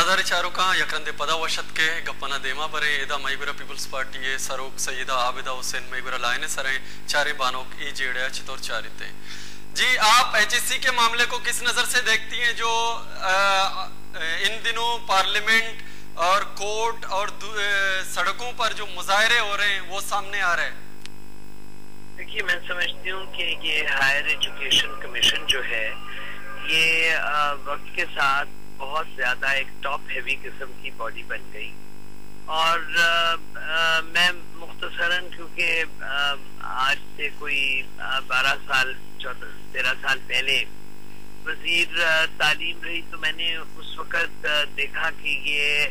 बरादारी चारों का यकरंदे पदा वशत के गप्पना देमा बरे एदा मईगुरा पीपल्स पार्टी ए सरोक सईदा आबिदा हुसैन मईगुरा लायने सरे चारे बानोक ई जेड़े चितौर चारिते। जी, आप एचएससी के मामले को किस नजर से देखती हैं जो इन दिनों पार्लियामेंट और कोर्ट और सड़कों पर जो मुजाहरे हो रहे हैं वो सामने आ रहे हैं? देखिए, मैं समझती हूँ कि ये हायर एजुकेशन कमीशन जो है ये वक्त के साथ बहुत ज्यादा एक टॉप हेवी किस्म की बॉडी बन गई। और मैं मुख्तसरन, क्योंकि आज से कोई 12 साल 13 साल पहले वजीर तालीम रही, तो मैंने उस वक्त देखा कि ये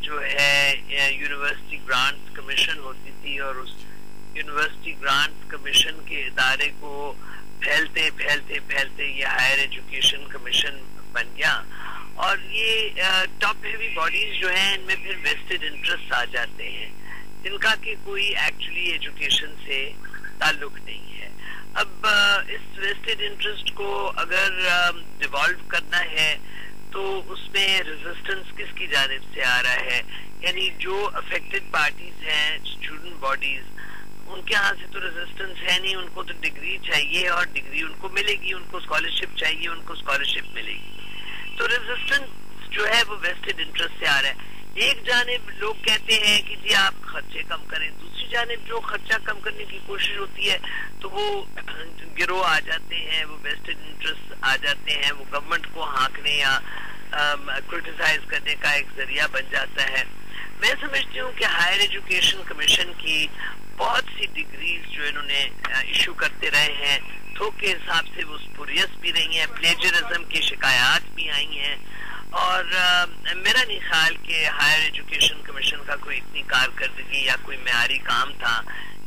जो है यूनिवर्सिटी ग्रांट्स कमीशन होती थी और उस यूनिवर्सिटी ग्रांट्स कमीशन के इदारे को फैलते फैलते फैलते ये हायर एजुकेशन कमीशन बन गया। और ये टॉप हेवी बॉडीज जो हैं इनमें फिर वेस्टेड इंटरेस्ट आ जाते हैं जिनका कि कोई एक्चुअली एजुकेशन से ताल्लुक नहीं है। अब इस वेस्टेड इंटरेस्ट को अगर डिवॉल्व करना है तो उसमें रेजिस्टेंस किसकी जानिब से आ रहा है, यानी जो अफेक्टेड पार्टीज हैं, स्टूडेंट बॉडीज, उनके यहाँ से तो रेजिस्टेंस है नहीं। उनको तो डिग्री चाहिए और डिग्री उनको मिलेगी, उनको स्कॉलरशिप चाहिए, उनको स्कॉलरशिप मिलेगी। तो रेजिस्टेंस जो है वो वेस्टेड इंटरेस्ट से आ रहा है। एक जानिब लोग कहते हैं कि जी आप खर्चे कम करें, दूसरी जानिब जो खर्चा कम करने की कोशिश होती है तो वो गिरोह आ जाते हैं, वो वेस्टेड इंटरेस्ट आ जाते हैं, वो गवर्नमेंट को हाँकने या क्रिटिसाइज करने का एक जरिया बन जाता है। मैं समझती हूँ कि हायर एजुकेशन कमीशन की बहुत सी डिग्रीज जो इन्होंने इशू करते रहे हैं, थोक के हिसाब से वो स्पुरियस भी रही हैं, प्लेजरिज्म की शिकायत भी आई हैं। और मेरा नहीं ख्याल कि हायर एजुकेशन कमीशन का कोई इतनी कारकर्दगी या कोई मेयारी काम था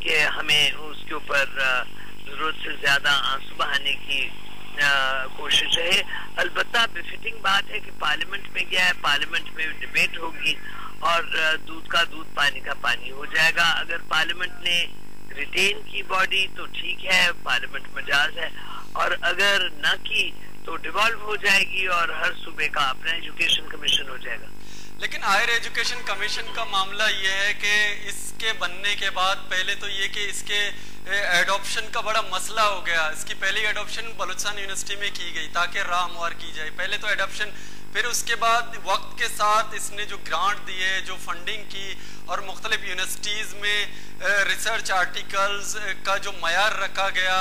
कि हमें उसके ऊपर जरूरत से ज्यादा आंसू बहाने की कोशिश है। अलबत्ता बेफिटिंग बात है कि पार्लियामेंट में गया है, पार्लियामेंट में डिबेट होगी और दूध का दूध पानी का पानी हो जाएगा। अगर पार्लियामेंट ने रिटेन की बॉडी तो ठीक है, पार्लियामेंट मजाज है, और अगर न की तो डिवॉल्व हो जाएगी और हर सूबे का अपना एजुकेशन कमीशन हो जाएगा। लेकिन हायर एजुकेशन कमीशन का मामला ये है कि इसके बनने के बाद पहले तो ये कि इसके एडॉप्शन का बड़ा मसला हो गया। इसकी पहली एडॉप्शन बलूचिस्तान यूनिवर्सिटी में की गई ताकि राह हमवार की जाए, पहले तो एडॉप्शन, फिर उसके बाद वक्त के साथ इसने जो ग्रांट दिए, जो फंडिंग की और मुख्तलिफ यूनिवर्सिटीज में रिसर्च आर्टिकल्स का जो मयार रखा गया,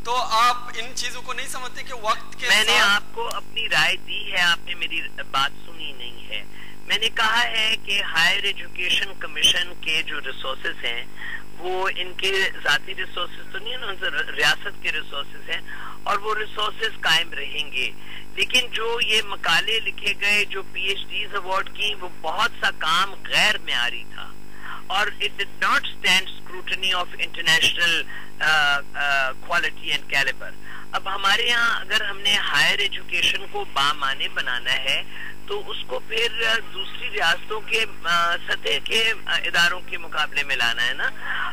तो आप इन चीजों को नहीं समझते कि वक्त के मैंने आपको अपनी राय दी है, आपने मेरी बात सुनी नहीं है। मैंने कहा है कि हायर एजुकेशन कमीशन के जो रिसोर्सेज हैं वो इनके जाती रिसोर्सेज तो नहीं है ना, रियासत के रिसोर्सेज हैं और वो रिसोर्सेज कायम रहेंगे। लेकिन जो ये मकाले लिखे गए, जो पीएचडीज अवार्ड की, वो बहुत सा काम गैर मेयारी था और it did not stand scrutiny of international quality and calibre. अब हमारे यहाँ अगर हमने हायर एजुकेशन को बामाने बनाना है तो उसको फिर दूसरी रियासतों के सतह के इदारों के मुकाबले में लाना है ना।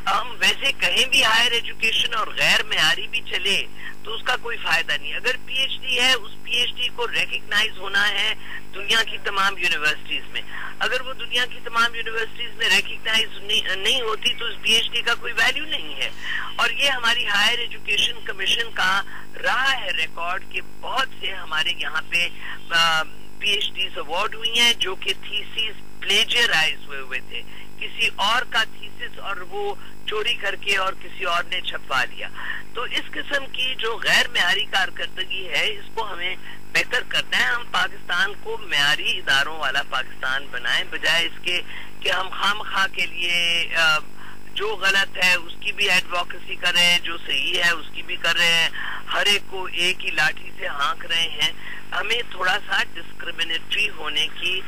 हम वैसे कहीं भी हायर एजुकेशन और गैर मेयारी भी चले तो उसका कोई फायदा नहीं। अगर पीएचडी है, उस पीएचडी को रिकग्नाइज होना है दुनिया की तमाम यूनिवर्सिटीज में। अगर वो दुनिया की तमाम यूनिवर्सिटीज में रिकग्नाइज नहीं होती तो उस पीएचडी का कोई वैल्यू नहीं है। और ये हमारी हायर एजुकेशन कमीशन का रहा है रिकॉर्ड कि बहुत से हमारे यहाँ पे पीएचडीज अवार्ड हुई हैं जो कि थीसिस प्लेजराइज हुए थे, किसी और का थीसिस और वो चोरी करके और किसी और ने छपवा लिया। तो इस किस्म की जो गैर मेयारी कारकर्दगी है इसको हमें बेहतर करना है। हम पाकिस्तान को मेयारी इदारों वाला पाकिस्तान बनाएं, बजाय इसके कि हम खामखा के लिए जो गलत है उसकी भी एडवोकेसी कर रहे हैं, जो सही है उसकी भी कर रहे हैं, हर एक को एक ही लाठी से हाँक रहे हैं। हमें थोड़ा सा डिस्क्रिमिनेटरी होने की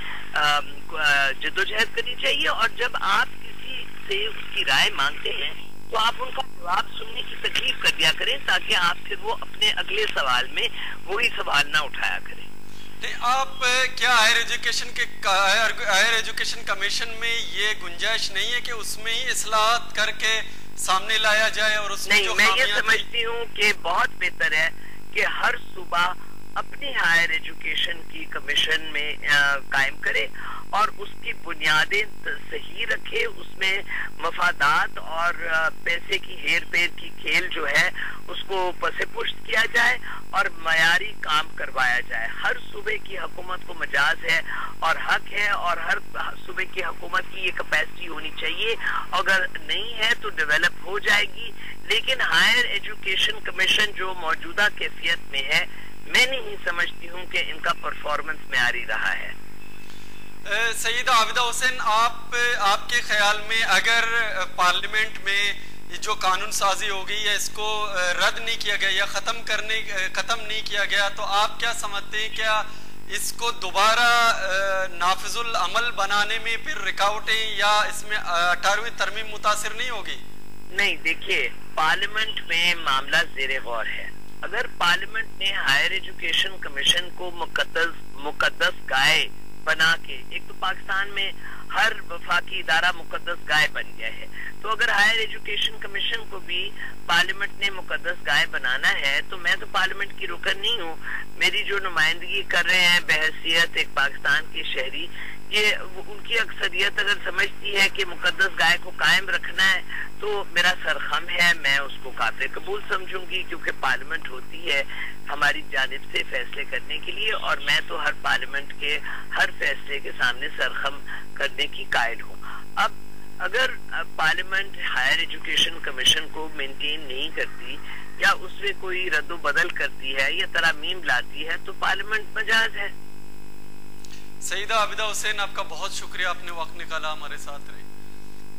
जद्दोजहद करनी चाहिए। और जब आप किसी से उसकी राय मांगते हैं तो आप उनका जवाब सुनने की तकलीफ कर दिया करें ताकि आप फिर वो अपने अगले सवाल में वही सवाल ना उठाया करें। आप क्या हायर एजुकेशन कमीशन में ये गुंजाइश नहीं है कि उसमें ही इस्लाहत करके सामने लाया जाए और उसमें नहीं, मैं ये समझती हूँ कि बहुत बेहतर है कि हर सूबा अपनी हायर एजुकेशन की कमीशन में कायम करे और उसकी बुनियादें सही रखे, उसमें मफादात और पैसे की हेर फेर की खेल जो है उसको पसेपुष्ट किया जाए और मयारी काम करवाया जाए। हर सूबे की हुकूमत को मजाज है और हक है और हर सूबे की हुकूमत की ये कैपेसिटी होनी चाहिए, अगर नहीं है तो डेवलप हो जाएगी। लेकिन हायर एजुकेशन कमीशन जो मौजूदा कैफियत में है, मैं नहीं समझती हूँ कि इनका परफॉर्मेंस मेयारी रहा है। सईदा आबिदा हुसैन, आपके ख्याल में अगर पार्लियामेंट में जो कानून साजी हो गई है इसको रद्द नहीं किया गया या खत्म नहीं किया गया, तो आप क्या समझते हैं, क्या इसको दोबारा नाफिजुल अमल बनाने में फिर रुकावटें या इसमें 18वीं तरमीम मुतासिर नहीं होगी? नहीं, देखिए, पार्लियामेंट में मामला ज़ेरे गौर है। अगर पार्लियामेंट ने हायर एजुकेशन कमीशन को मुकद्दस गाय बना के, एक तो पाकिस्तान में हर वफाकी इदारा मुकद्दस गाय बन गया है, तो अगर हायर एजुकेशन कमीशन को भी पार्लियामेंट ने मुकद्दस गाय बनाना है तो मैं तो पार्लियामेंट की रुकन नहीं हूँ। मेरी जो नुमाइंदगी कर रहे हैं बहैसियत एक पाकिस्तान के शहरी, ये उनकी अक्सरियत अगर समझती है कि मुकद्दस गाय को कायम रखना है तो मेरा सरखम है, मैं उसको काबिल कबूल समझूंगी, क्योंकि पार्लियामेंट होती है हमारी जानिब से फैसले करने के लिए और मैं तो हर पार्लियामेंट के हर फैसले के सामने सरखम करने की कायल हूँ। अब अगर पार्लियामेंट हायर एजुकेशन कमीशन को मेंटेन नहीं करती या उसमें कोई रद्दो बदल करती है या तरामीम लाती है तो पार्लियामेंट मजाज है। सईदा आबिदा हुसैन, आपका बहुत शुक्रिया, आपने वक्त निकाला हमारे साथ रही।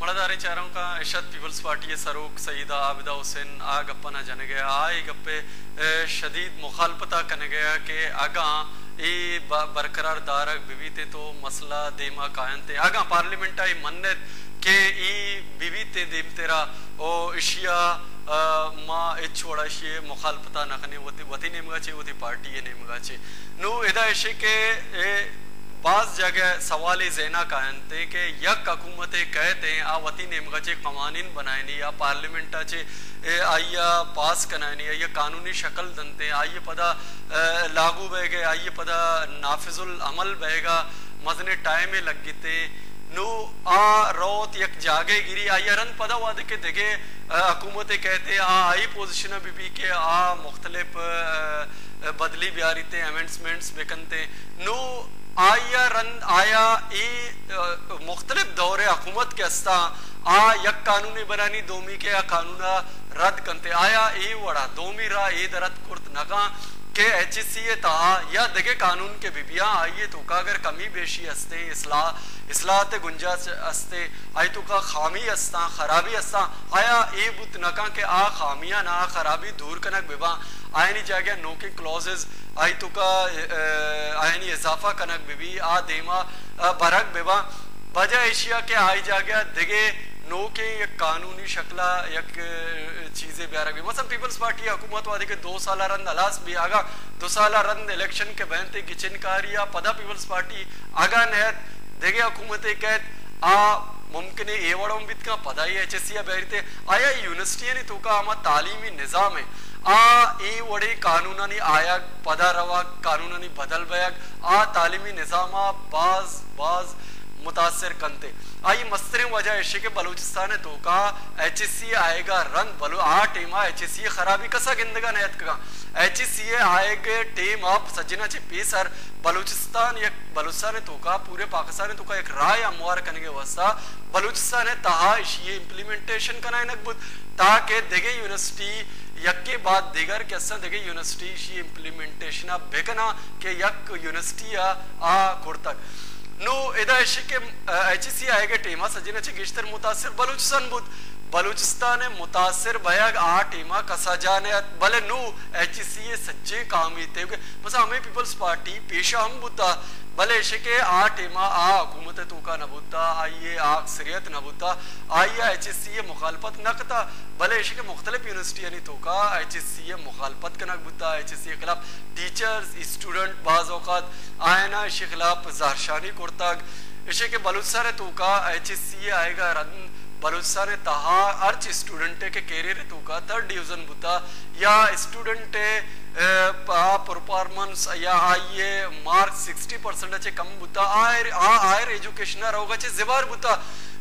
मड़दारे चारों का इशद पीपल्स पार्टी सरोक सईदा आबिदा हुसैन आ गप्पा ना जाने गया, आए गप्पे शदीद मुखालफता करने गया कि आगा ये बरकरार दारक बीवी ते तो मसला देमा कायन ते आगा पार्लियामेंट आई मन्नत के ई बीवी ते देम तेरा ओ इशिया माँ छोड़ा शे मुखालफता नखने वती नेमगा चे वती पार्टी ये नेमगा चे नु इदा इशे के बाज जगह सवाल ज़ेना कायनते के यक हुकूमत कहते हैं आ वती नेमगाचे कवानीन बनाएनी या पार्लियामेंटाचे आइया पास करानी या कानूनी शक्ल दनते आइए पदा लागू बहेगा आइए पदा नाफिजुल अमल बहेगा मजने टाइम में लग गिते नु आ रोत यक जागे गिरी आइया रन पदा वादे के देगे हुकूमत कहते आ आई पोजिशन बीबी के आ मुख्तलिफ बदली ब्यारीते अमेंडमेंट्स बेकनते नु आया रंद आया ए मुख्तलिफ दौरे हुकूमत के अस्ता आ यक कानूनी बनानी दोमी के या कानूना रद्द करते आया ए वड़ा दोमी रा ए दरद कुर्त नगा के HCA तहा या दगे कानून के बिबिया आइए तो का अगर कमी बेशी अस्ते इस्लाह गुंजाइश अस्ते आई तो का खामी अस्ता खराबी अस्ता आया ए बुत नका के आ खामिया ना खराबी दूर कनक बिबा आयनी जागे नोके क्लॉजेस आई तो का आयनी इजाफा कनक बिबी आ देमा बरक बिबा बजा एशिया के आई जागे दगे नो के एक कानूनी शक्ला एक चीजें ब्यारक भी मसलन पीपल्स पार्टी हुकूमत वादी के 2 साल रंद अलास भी आगा 2 साल रंद इलेक्शन के बहनते किचनकारिया पदा पीपल्स पार्टी आगा नहत देगे हुकूमत कहत आ मुमकिन ए वड़ों बित का पदाई HCA बैरते आया यूनिवर्सिटी ने तो का आमा तालीमी निज़ाम है आ ए वड़े कानूनानी आया पदा रवा कानूनानी बदल बयाग आ तालीमी निज़ामा बाज मुतासर कंते आई मस्तरे वजह ऐसे के बलूचिस्तान तो का HCA आएगा रंग बलू आ टीमा HCA खराबी कसा गिंदगा नयत का HCA आएगे टीम आप सजना चे पीसर बलूचिस्तान या बलूचिस्तान तो का पूरे पाकिस्तान तो का एक राय अमवार करने के वस्ता बलूचिस्तान तहा ये इम्प्लीमेंटेशन करना है नकबुद ताकि देगे यूनिवर्सिटी यक के बाद दिगर के असर देगे यूनिवर्सिटी ये इम्प्लीमेंटेशन अब बेकना के यक यूनिवर्सिटी आ कुर्तक नो इदा के HCA आएगा टीमा सजना चे गिश्तर मुतासिर बलूचिस्तान बुद बलूचिस्तान मुतासिर बयाग आ टीमा कसा जाने भले नो HCA सच्चे कामी थे मसा हमें पीपल्स पार्टी पेशा हम बुता भले ऐसे के आ टीमा आ हुकूमत तो का नबुता आइए आ अक्सरियत नबुता आइए HCA मुखालफत नकता भले ऐसे के मुख्तलिफ यूनिवर्सिटी यानी तो का HCA मुखालफत का नकबुता HCA खिलाफ टीचर्स स्टूडेंट बाज औकात आयना इसी खिलाफ जहरशानी कुर्ताग इसे के बलूचिस्तान तो का HCA आएगा रन बलूचिस्तान तहा अर्च स्टूडेंट के कैरियर तो का 3rd डिवीजन बुता या स्टूडेंट परफॉर्मेंस या आइए मार्क 60% अच्छे कम बुता आयर एजुकेशन रहोगा चे जिबार बुता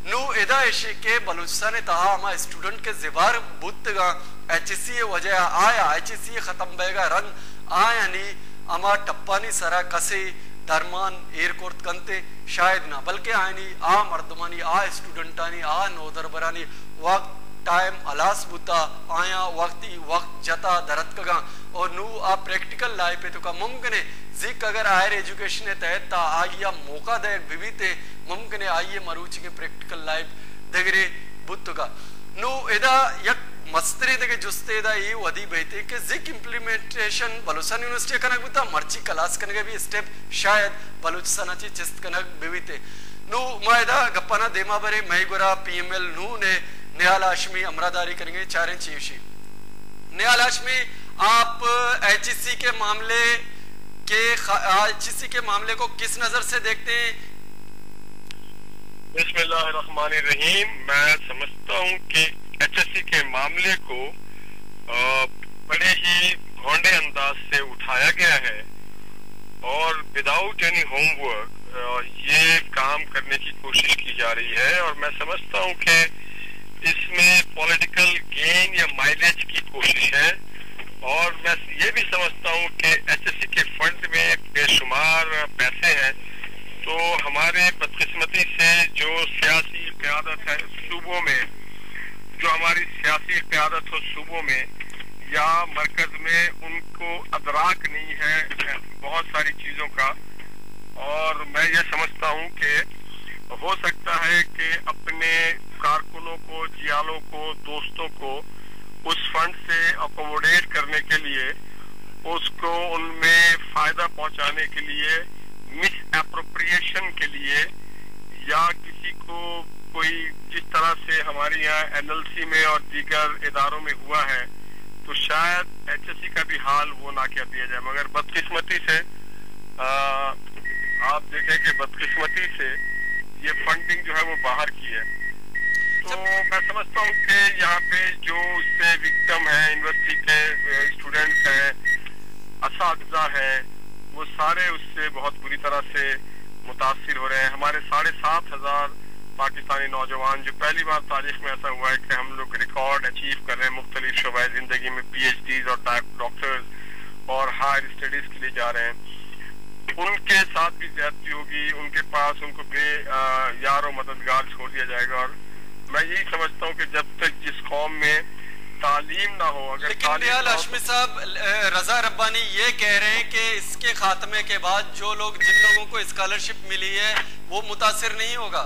नु एदा ऐसे के बलूचिस्तान तहा हमा स्टूडेंट के जिबार बुतगा HSC वजह आया HSC खत्म बेगा रंग आया नी अमा टप्पानी सरा कसे दरमान एयरकोर्ट कंते शायद ना बल्कि आनी आ मर्दमानी आ स्टूडेंटानी आ नोदर बरानी वक्त टाइम अलास बुता आया वक्त जता दरत कगा और नू आ प्रैक्टिकल लाइफ पे तो का मुमकिन है जिक अगर हायर एजुकेशन तहत ता आइया मौका दे विविते मुमकिन है आइए मरूची के प्रैक्टिकल लाइफ दगरे बुतगा नू एदा यक मस्तरे दगे जुस्ते दा ये वदी बेहते के जिक इम्प्लीमेंटेशन बलूचिस्तान यूनिवर्सिटी कनक बुता मर्ची क्लास कनक भी स्टेप शायद बलूचिस्तान ची चिस्त कनक बेविते नू मायदा गप्पाना देमा बरे मैगुरा PML नू ने निहाल हाशमी अमरादारी करेंगे चारें चीशी निहाल हाशमी आप HSC के मामले को किस नजर से देखते हैं? बिस्मिल्लाहिर्रहमानिर्रहीम। मैं समझता हूँ कि HSC के मामले को बड़े ही घोंडे अंदाज से उठाया गया है और विदाउट एनी होमवर्क ये काम करने की कोशिश की जा रही है और मैं समझता हूँ कि इसमें पॉलिटिकल गेन या माइलेज की कोशिश है और मैं ये भी समझता हूँ कि HSC के फंड में बेशुमार पैसे हैं तो हमारे बदकिस्मती से जो सियासी क़यादत है सूबों में जो हमारी सियासी क़यादत हो सूबों में या मरकज में उनको अदराक नहीं है बहुत सारी चीज़ों का और मैं ये समझता हूँ कि हो सकता है कि अपने कारकुनों को जियालों को दोस्तों को उस फंड से अकोमोडेट करने के लिए उसको उनमें फायदा पहुंचाने के लिए मिस एप्रोप्रिएशन के लिए या किसी को कोई जिस तरह से हमारे यहाँ NLC में और दीगर इदारों में हुआ है तो शायद HSC का भी हाल वो ना किया दिया जाए मगर बदकिस्मती से आप देखें कि बदकिस्मती से ये फंडिंग जो है वो बाहर की है तो मैं समझता हूँ कि यहाँ पे जो इससे विक्टिम है यूनिवर्सिटी के स्टूडेंट्स हैं असातिज़ा हैं वो सारे उससे बहुत बुरी तरह से मुतासिर हो रहे हैं। हमारे 7,500 पाकिस्तानी नौजवान जो पहली बार तारीख में ऐसा हुआ है कि हम लोग रिकॉर्ड अचीव कर रहे हैं मुख्तलिफ शोबाए जिंदगी में PhDs और डॉक्टर्स और हायर स्टडीज के लिए जा रहे हैं उनके साथ भी ज्यादती होगी उनके पास उनको यार और मददगार छोड़ दिया जाएगा और मैं यही समझता हूँ कि जब तक जिस कौम में तालीम ना हो अगर लेकिन निहाल हाशमी साहब रजा रब्बानी ये कह रहे हैं कि इसके खात्मे के बाद जो लोग जिन लोगों को स्कॉलरशिप मिली है वो मुतासिर नहीं होगा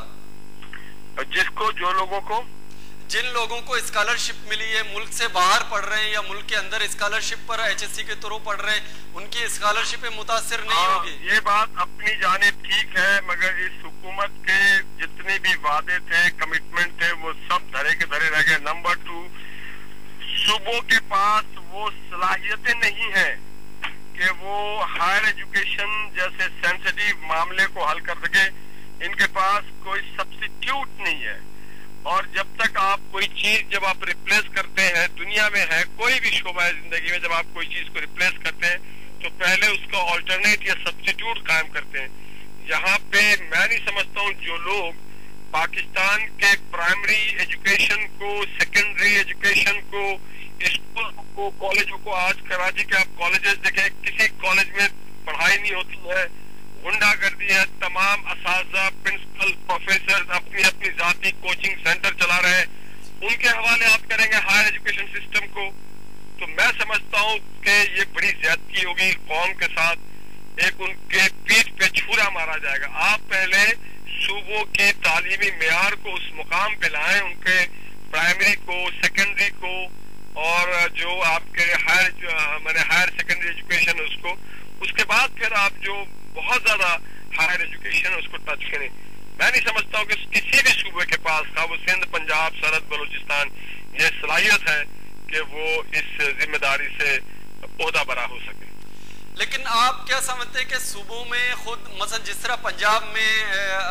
जिन लोगों को स्कॉलरशिप मिली है मुल्क से बाहर पढ़ रहे हैं या मुल्क के अंदर स्कॉलरशिप पर HSC के थ्रू पढ़ रहे हैं उनकी स्कॉलरशिप मुतासिर नहीं होगी। ये बात अपनी जानिब ठीक है मगर इस हुकूमत के जितने भी वादे थे कमिटमेंट थे वो सब धरे के धरे रह गए। नंबर 2 सूबों के पास वो सलाहियतें नहीं है कि वो हायर एजुकेशन जैसे सेंसिटिव मामले को हल कर सके। इनके पास कोई सब्स्टिट्यूट नहीं है और जब तक आप कोई चीज जब आप रिप्लेस करते हैं दुनिया में है कोई भी शोबा है जिंदगी में जब आप कोई चीज को रिप्लेस करते हैं तो पहले उसका ऑल्टरनेट या सब्स्टिट्यूट कायम करते हैं। यहाँ पे मैं नहीं समझता हूँ जो लोग पाकिस्तान के प्राइमरी एजुकेशन को सेकेंडरी एजुकेशन को स्कूल को कॉलेजों को आज कराची के आप कॉलेजेस देखें किसी कॉलेज में पढ़ाई नहीं होती है गुंडागर्दी है तमाम असातिज़ा प्रिंसिपल प्रोफेसर अपनी अपनी जाती कोचिंग सेंटर चला रहे हैं उनके हवाले आप करेंगे हायर एजुकेशन सिस्टम को तो मैं समझता हूँ कि ये बड़ी ज्यादती होगी कौम के साथ एक उनके पीठ पे छुरा मारा जाएगा। आप पहले सूबों की तालीमी मेयार को उस मुकाम पे लाएं उनके प्राइमरी को सेकेंडरी को और जो आपके हायर सेकेंडरी एजुकेशन उसको उसके बाद फिर आप जो बहुत ज्यादा हायर एजुकेशन उसको टच करें। मैं नहीं समझता हूँ कि किसी भी सूबे के पास था वो सिंध पंजाब सरहद बलूचिस्तान ये सलाहियत है कि वो इस जिम्मेदारी से ओहदा बरा हो सके। लेकिन आप क्या समझते हैं कि सूबों में खुद मसलन जिस तरह पंजाब में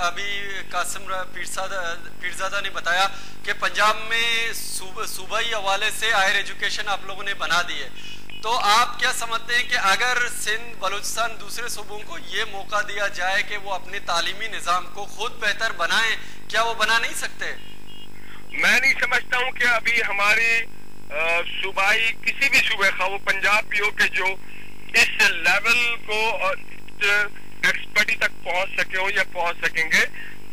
अभी कासिम पीरजादा ने बताया कि पंजाब में सूबाई हवाले से हायर एजुकेशन आप लोगों ने बना दी है, तो आप क्या समझते हैं कि अगर सिंध बलूचिस्तान दूसरे सूबों को ये मौका दिया जाए कि वो अपने तालीमी निज़ाम को खुद बेहतर बनाएं, क्या वो बना नहीं सकते? मैं नहीं समझता हूँ कि अभी हमारी सूबाई किसी भी सूबे का वो पंजाब भी हो के जो इस लेवल को एक्सपर्टी तक पहुंच सके हो या पहुंच सकेंगे,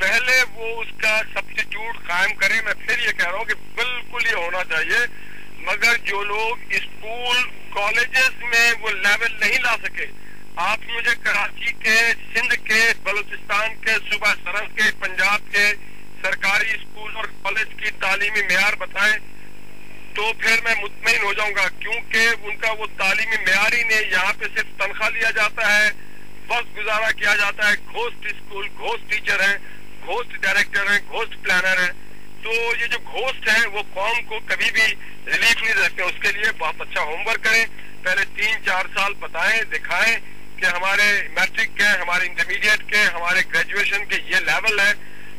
पहले वो उसका सब्स्टिट्यूट कायम करें। मैं फिर ये कह रहा हूँ कि बिल्कुल ये होना चाहिए, मगर जो लोग स्कूल कॉलेजेस में वो लेवल नहीं ला सके, आप मुझे कराची के, सिंध के, बलूचिस्तान के, सूबा सरहद के, पंजाब के सरकारी स्कूल और कॉलेज की तालीमी मेयार बताएं तो फिर मैं मुतमईन हो जाऊंगा, क्योंकि उनका वो तालीमी मेयार ही नहीं। यहाँ पे सिर्फ तनख्वाह लिया जाता है, वक्त गुजारा किया जाता है, घोस्ट स्कूल, घोस्ट टीचर है, घोस्ट डायरेक्टर है, घोस्ट प्लानर है। तो ये जो घोस्ट है वो कौम को कभी भी रिलीफ नहीं देते। उसके लिए बहुत अच्छा होमवर्क करें, पहले 3-4 साल बताएं, दिखाएं कि हमारे मैट्रिक के, हमारे इंटरमीडिएट के, हमारे ग्रेजुएशन के ये लेवल है,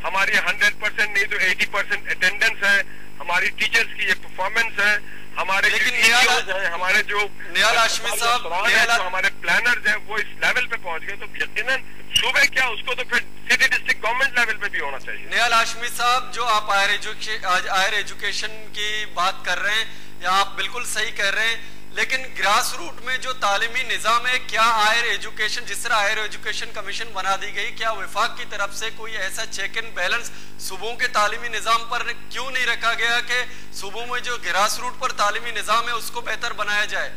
हमारी 100% नहीं तो 80% अटेंडेंस है, हमारी टीचर्स की ये परफॉर्मेंस है, हमारे हमारे जो नियाल हाशमी साहब, जो हमारे प्लानर्स हैं वो इस लेवल पे पहुंच गए, तो यकीनन सूबे क्या उसको तो फिर सिटी डिस्ट्रिक्ट गवर्नमेंट लेवल पे भी होना चाहिए। नियाल हाशमी साहब, जो आप हायर एजुकेशन की बात कर रहे हैं, या आप बिल्कुल सही कह रहे हैं, लेकिन ग्रास रूट में जो तालीमी निज़ाम है, क्या हायर एजुकेशन, जिस तरह हायर एजुकेशन कमीशन बना दी गई, क्या वफाक की तरफ से कोई ऐसा चेक एंड बैलेंस सूबों के तालीमी निज़ाम पर क्यों नहीं रखा गया कि सूबों में जो ग्रास रूट पर तालीमी निज़ाम है उसको बेहतर बनाया जाए?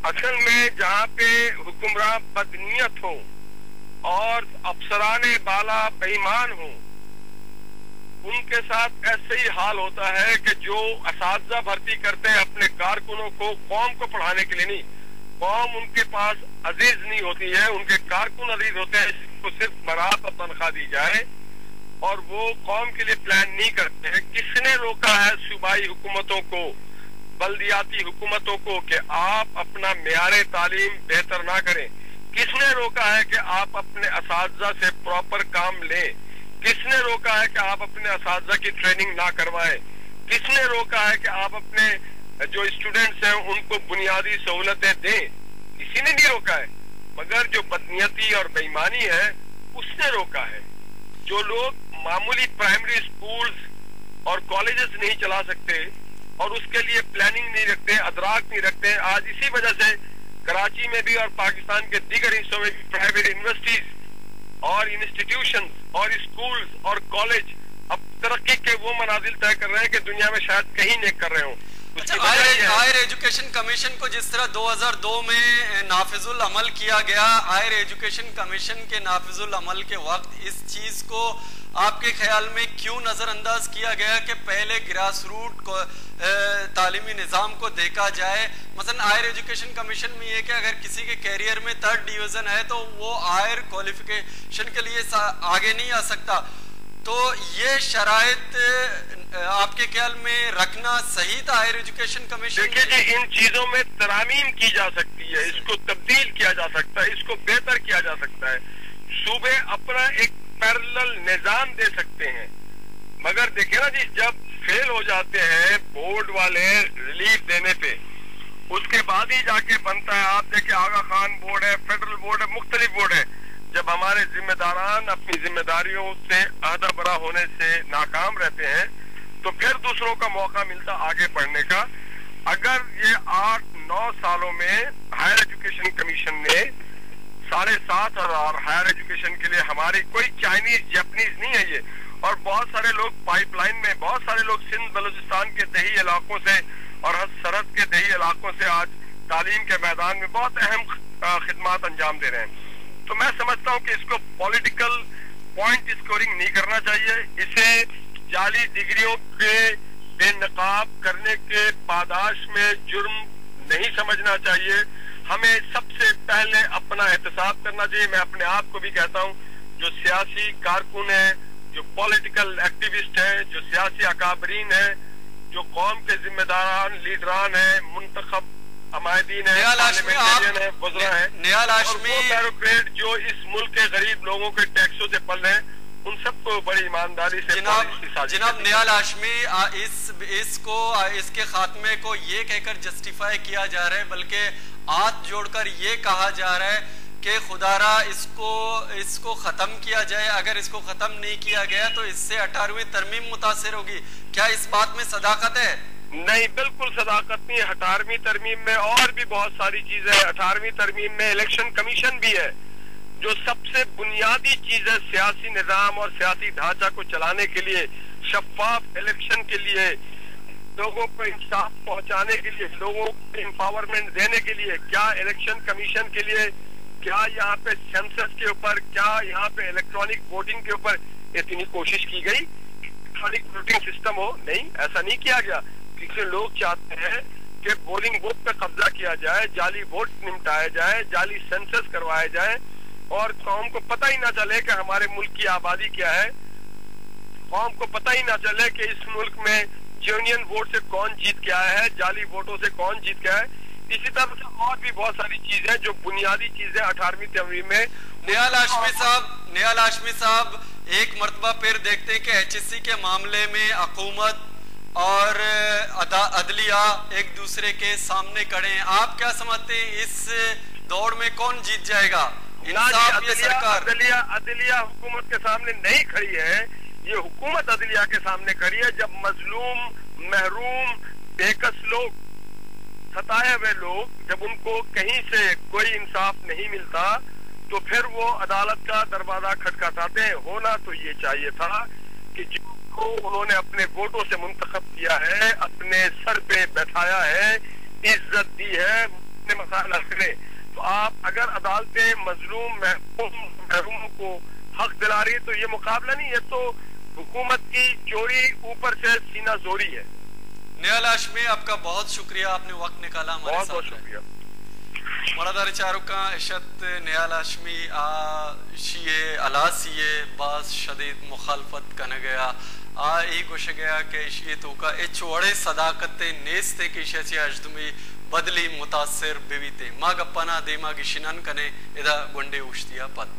असल में जहाँ पे हुक्मरान बदनीयत हो और अफसराने बाला बेईमान हो, उनके साथ ऐसे ही हाल होता है कि जो असातिज़ा भर्ती करते हैं अपने कारकुनों को कौम को पढ़ाने के लिए नहीं, कौम उनके पास अजीज नहीं होती है, उनके कारकुन अजीज होते हैं, जिसको सिर्फ बरात और तनख्वाह दी जाए और वो कौम के लिए प्लान नहीं करते हैं। किसने रोका है सूबाई हुकूमतों को, बल्दियाती हुकूमतों को कि आप अपना मेयारे तालीम बेहतर ना करें? किसने रोका है कि आप अपने असातिज़ा से प्रॉपर काम लें? किसने रोका है कि आप अपने असातिज़ा की ट्रेनिंग ना करवाएं? किसने रोका है कि आप अपने जो स्टूडेंट्स हैं उनको बुनियादी सहूलतें दें? किसी ने नहीं रोका है, मगर जो बदनीयती और बेईमानी है उसने रोका है। जो लोग मामूली प्राइमरी स्कूल्स और कॉलेजेस नहीं चला सकते और उसके लिए प्लानिंग नहीं रखते, अदराक नहीं रखते, आज इसी वजह से कराची में भी और पाकिस्तान के दीगर हिस्सों में भी प्राइवेट यूनिवर्सिटीज और इंस्टीट्यूशन और स्कूल्स और कॉलेज अब तरक्की के वो मनाजिल तय कर रहे हैं कि दुनिया में शायद कहीं नहीं कर रहे हो। हायर एजुकेशन कमीशन को जिस तरह 2002 में नाफिजुल अमल किया गया, हायर एजुकेशन कमीशन के नाफिजुल अमल के वक्त इस चीज को आपके ख्याल में क्यों नजरअंदाज किया गया कि पहले ग्रास रूट को तालीमी निज़ाम को देखा जाए? मसलन हायर एजुकेशन कमीशन में ये कि अगर किसी के कैरियर में 3rd डिवीजन है तो वो हायर क्वालिफिकेशन के लिए आगे नहीं आ सकता। तो ये शराइत आपके ख्याल में रखना सही था हायर एजुकेशन कमीशन? देखिए जी, इन चीजों में तरामीम की जा सकती है, इसको तब्दील किया जा सकता है, इसको बेहतर किया जा सकता है। सूबे अपना एक पैरेलल निजाम दे सकते हैं, मगर देखिए ना जी, जब फेल हो जाते हैं बोर्ड वाले रिलीफ देने पे, उसके बाद ही जाके बनता है। आप देखिए आगा खान बोर्ड है, फेडरल बोर्ड है, मुख्तलिफ बोर्ड है। जब हमारे जिम्मेदारान अपनी जिम्मेदारियों से अहदा बरा होने से नाकाम रहते हैं तो फिर दूसरों का मौका मिलता आगे बढ़ने का। अगर ये 8-9 सालों में हायर एजुकेशन कमीशन ने 7,500 हायर एजुकेशन के लिए, हमारी कोई चाइनीज जापानीज नहीं है ये, और बहुत सारे लोग पाइपलाइन में, बहुत सारे लोग सिंध बलूचिस्तान के दही इलाकों से और सरहद के दही इलाकों से आज तालीम के मैदान में बहुत अहम खिदमात अंजाम दे रहे हैं। तो मैं समझता हूँ कि इसको पॉलिटिकल पॉइंट स्कोरिंग नहीं करना चाहिए, इसे जाली डिग्रियों के बेनकाब करने के पादाश में जुर्म नहीं समझना चाहिए। हमें सबसे पहले अपना एहतसाब करना चाहिए। मैं अपने आप को भी कहता हूँ, जो सियासी कारकुन है, जो पॉलिटिकल एक्टिविस्ट है, जो सियासी अकाबरीन है, जो कौम के जिम्मेदारान लीडरान है, मुंतखब अमायदीन है, निहाल हाशमी, पार्लियामेंटेरियन है, वज़रा है, निहाल हाशमी, और वो ब्यूरोक्रेट जो इस मुल्क के गरीब लोगों के टैक्सों से पल रहे हैं, उन सबको बड़ी ईमानदारी से जनाब निहाल हाशमी, इसके खात्मे को ये कहकर जस्टिफाई किया जा रहा है, बल्कि हाथ जोड़कर ये कहा जा रहा है कि खुदारा इसको खत्म किया जाए। अगर इसको खत्म नहीं किया गया तो इससे 18वीं तरमीम मुतासिर होगी। क्या इस बात में सदाकत है? नहीं, बिल्कुल सदाकत नहीं है। 18वीं तरमीम में और भी बहुत सारी चीजें हैं। 18वीं तरमीम में इलेक्शन कमीशन भी है, जो सबसे बुनियादी चीज है सियासी निजाम और सियासी ढांचा को चलाने के लिए, शफाफ इलेक्शन के लिए, लोगों को इंसाफ पहुंचाने के लिए, लोगों को एम्पावरमेंट देने के लिए। क्या इलेक्शन कमीशन के लिए, क्या यहाँ पे सेंसस के ऊपर, क्या यहाँ पे इलेक्ट्रॉनिक वोटिंग के ऊपर इतनी कोशिश की गई? इलेक्ट्रॉनिक वोटिंग सिस्टम हो? नहीं, ऐसा नहीं किया गया, क्योंकि लोग चाहते हैं कि पोलिंग बूथ पे कब्जा किया जाए, जाली वोट निपटाया जाए, जाली सेंसस करवाए जाए, और कौम को पता ही ना चले कि हमारे मुल्क की आबादी क्या है, कौम को पता ही ना चले कि इस मुल्क में यूनियन वोट से कौन जीत के आया है, जाली वोटों से कौन जीत के आया है। इसी तरह से और भी बहुत सारी चीजें जो बुनियादी चीजें 18वीं तरमीम में। निहाल हाशमी साहब, एक मरतबा फिर देखते हैं कि HSC के मामले में हुकूमत और अदलिया एक दूसरे के सामने खड़े हैं। आप क्या समझते हैं, इस दौड़ में कौन जीत जाएगा? अदलिया हुकूमत के सामने नहीं खड़ी है, ये हुकूमत अदलिया के सामने खड़ी है। जब मजलूम, महरूम, बेकस लोग, सताए हुए लोग, जब उनको कहीं से कोई इंसाफ नहीं मिलता तो फिर वो अदालत का दरवाजा खटखटाते हैं। होना तो ये चाहिए था कि जिनको उन्होंने अपने वोटों से मुंतखब किया है, अपने सर पे बैठाया है, इज्जत दी है, अपने मसाइल हल करें। तो आप अगर अदालतें मजलूम महरूम को हक दिला रही है तो ये मुकाबला नहीं है, तो हुकूमत की चोरी ऊपर से सीना जोरी है। निहाल हाशमी, आपका बहुत शुक्रिया, आपने वक्त निकाला हमारे साथ। बहुत शुक्रिया। मरादारी चारुका इशत निहाल हाशमी शिये अलासिये बास शदीद मुखालफत कन गया ई गोश गया कि ये तो का ए चौड़े सदाकत नेस्ते की शैसी अजदमी बदली मुतासिर बिवीते माँ गप्पना देमा की शिनन कने इदा गुंडे उश्तिया पद।